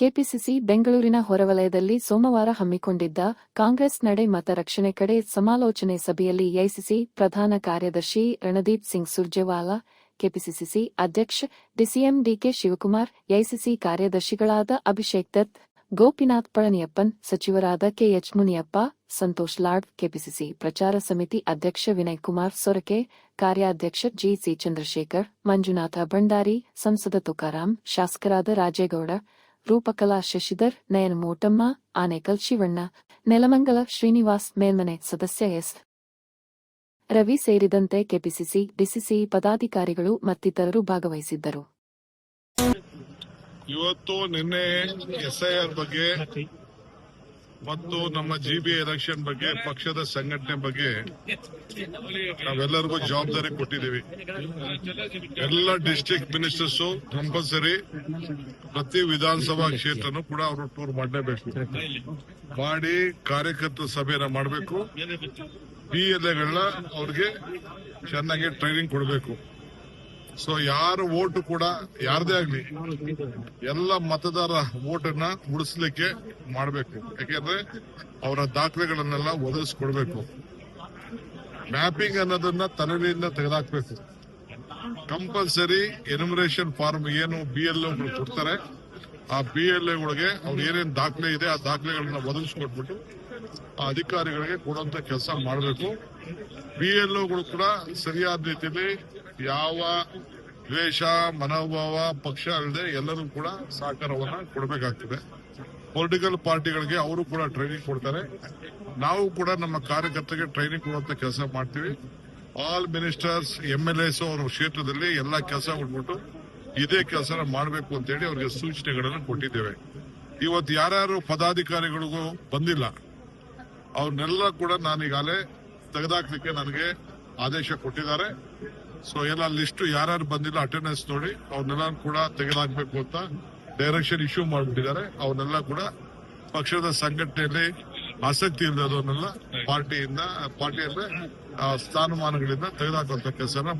KPCC ಬೆಂಗಳೂರಿನ ಹೊರವಲಯದಲ್ಲಿ ಸೋಮವಾರ ಹಮ್ಮಿಕೊಂಡಿದ್ದ ಕಾಂಗ್ರೆಸ್ ನಡೆ ಮತ ರಕ್ಷಣೆ ಕಡೆ ಸಮಾಲೋಚನೆ ಸಭೆಯಲ್ಲಿ ಎಐಸಿಸಿ ಪ್ರಧಾನ ಕಾರ್ಯದರ್ಶಿ ರಣದೀಪ್ ಸಿಂಗ್ ಸುರ್ಜೇವಾಲಾ, ಕೆಪಿಸಿಸಿ ಅಧ್ಯಕ್ಷ ಡಿಸಿಎಂ ಡಿಕೆ ಶಿವಕುಮಾರ್, ಎಐಸಿಸಿ ಕಾರ್ಯದರ್ಶಿಗಳಾದ ಅಭಿಷೇಕ್ ದತ್, ಗೋಪಿನಾಥ್ ಪಳನಿಯಪ್ಪನ್, ಸಚಿವರಾದ ಕೆಎಚ್ ಮುನಿಯಪ್ಪ, ಸಂತೋಷ್ ಲಾಡ್, ಕೆಪಿಸಿಸಿ ಪ್ರಚಾರ ಸಮಿತಿ ಅಧ್ಯಕ್ಷ ವಿನಯ್ ಕುಮಾರ್ ಸೊರಕೆ, ಕಾರ್ಯಾಧ್ಯಕ್ಷ ಜಿಸಿ ಚಂದ್ರಶೇಖರ್, ಮಂಜುನಾಥ ಭಂಡಾರಿ, ಸಂಸದ ತುಕಾರಾಂ, ಶಾಸಕರಾದ ರಾಜೇಗೌಡ, ರೂಪಕಲಾ ಶಶಿಧರ್, ನಯನ ಮೋಟಮ್ಮ, ಆನೇಕಲ್ ಶಿವಣ್ಣ, ನೆಲಮಂಗಲ ಶ್ರೀನಿವಾಸ್, ಮೇಲ್ಮನೆ ಸದಸ್ಯ ಎಸ್. ರವಿ ಸೇರಿದಂತೆ ಕೆಪಿಸಿಸಿ, ಡಿಸಿಸಿ ಪದಾಧಿಕಾರಿಗಳು ಮತ್ತಿತರರು ಭಾಗವಹಿಸಿದ್ದರು. ಇವತ್ತು ನಿನ್ನೆ ಎಸ್ಐಆರ್ ಬಗ್ಗೆ ಮತ್ತು ನಮ್ಮ ಜಿಬಿ ಎಲೆಕ್ಷನ್ ಬಗ್ಗೆ, ಪಕ್ಷದ ಸಂಘಟನೆ ಬಗ್ಗೆ ನಾವೆಲ್ಲರಿಗೂ ಜವಾಬ್ದಾರಿ ಕೊಟ್ಟಿದ್ದೀವಿ. ಎಲ್ಲ ಡಿಸ್ಟ್ರಿಕ್ಟ್ ಮಿನಿಸ್ಟರ್ಸ್ ಕಂಪಲ್ಸರಿ ಪ್ರತಿ ವಿಧಾನಸಭಾ ಕ್ಷೇತ್ರನೂ ಕೂಡ ಅವರು ಟೂರ್ ಮಾಡಲೇಬೇಕು, ಮಾಡಿ ಕಾರ್ಯಕರ್ತರ ಸಭೆಯನ್ನ ಮಾಡಬೇಕು. PLAಗಳನ್ನ ಅವ್ರಿಗೆ ಚೆನ್ನಾಗಿ ಟ್ರೈನಿಂಗ್ ಕೊಡಬೇಕು. ಸೊ ಯಾರ ಓಟು ಕೂಡ ಯಾರದೇ ಆಗ್ಲಿ ಎಲ್ಲ ಮತದಾರ ಓಟನ್ನ ಉಳಿಸ್ಲಿಕ್ಕೆ ಮಾಡಬೇಕು. ಯಾಕೆಂದ್ರೆ ಅವರ ದಾಖಲೆಗಳನ್ನೆಲ್ಲ ಒದಗಿಸ್ಕೊಡ್ಬೇಕು. ಮ್ಯಾಪಿಂಗ್ ಅನ್ನೋದನ್ನ ತಲೆಯಿಂದ ತೆಗೆದಾಕ್ಬೇಕು. ಕಂಪಲ್ಸರಿ ಎನ್ಯುಮರೇಷನ್ ಫಾರ್ಮ್ ಏನು BLOಗಳು ಕೊಡ್ತಾರೆ, ಆ BLOಗಳಿಗೆ ಅವ್ರು ಏನೇನು ದಾಖಲೆ ಇದೆ ಆ ದಾಖಲೆಗಳನ್ನ ಒದಗಿಸ್ಕೊಟ್ಬಿಟ್ಟು ಆ ಅಧಿಕಾರಿಗಳಿಗೆ ಕೊಡುವಂತ ಕೆಲಸ ಮಾಡಬೇಕು. BLOಗಳು ಕೂಡ ಸರಿಯಾದ ರೀತಿಯಲ್ಲಿ ಯಾವ ದ್ವೇಷ ಮನೋಭಾವ ಪಕ್ಷ ಅಲ್ಲದೆ ಎಲ್ಲರೂ ಕೂಡ ಸಹಕಾರವನ್ನ ಕೊಡಬೇಕಾಗ್ತದೆ. ಪೊಲಿಟಿಕಲ್ ಪಾರ್ಟಿಗಳಿಗೆ ಅವರು ಕೂಡ ಟ್ರೈನಿಂಗ್ ಕೊಡ್ತಾರೆ. ನಾವು ಕೂಡ ನಮ್ಮ ಕಾರ್ಯಕರ್ತರಿಗೆ ಟ್ರೈನಿಂಗ್ ಕೊಡುವಂತ ಕೆಲಸ ಮಾಡ್ತೀವಿ. ಆಲ್ ಮಿನಿಸ್ಟರ್ಸ್, MLAs ಅವರ ಕ್ಷೇತ್ರದಲ್ಲಿ ಎಲ್ಲಾ ಕೆಲಸ ಕೊಟ್ಬಿಟ್ಟು ಇದೇ ಕೆಲಸ ಮಾಡಬೇಕು ಅಂತ ಹೇಳಿ ಅವರಿಗೆ ಸೂಚನೆಗಳನ್ನು ಕೊಟ್ಟಿದ್ದೇವೆ. ಇವತ್ತು ಯಾರ್ಯಾರು ಪದಾಧಿಕಾರಿಗಳಿಗೂ ಬಂದಿಲ್ಲ ಅವ್ರನ್ನೆಲ್ಲ ಕೂಡ ನಾನೀಗಾಗಲೇ ತೆಗೆದಾಕ್ಲಿಕ್ಕೆ ನನಗೆ ಆದೇಶ ಕೊಟ್ಟಿದ್ದಾರೆ. ಸೊ ಎಲ್ಲ ಲಿಸ್ಟ್ ಯಾರ್ಯಾರು ಬಂದಿಲ್ಲ ಅಟೆಂಡೆನ್ಸ್ ನೋಡಿ ಅವ್ರನ್ನೆಲ್ಲ ಕೂಡ ತೆಗೆದಾಕ್ಬೇಕು ಅಂತ ಡೈರೆಕ್ಷನ್ ಇಶ್ಯೂ ಮಾಡಿಬಿಟ್ಟಿದ್ದಾರೆ. ಅವನ್ನೆಲ್ಲ ಕೂಡ ಪಕ್ಷದ ಸಂಘಟನೆಯಲ್ಲಿ ಆಸಕ್ತಿ ಇಲ್ಲದವನ್ನೆಲ್ಲ ಪಾರ್ಟಿಯಿಂದ ಸ್ಥಾನಮಾನಗಳಿಂದ ತೆಗೆದಾಕುವಂತ ಕೆಲಸನ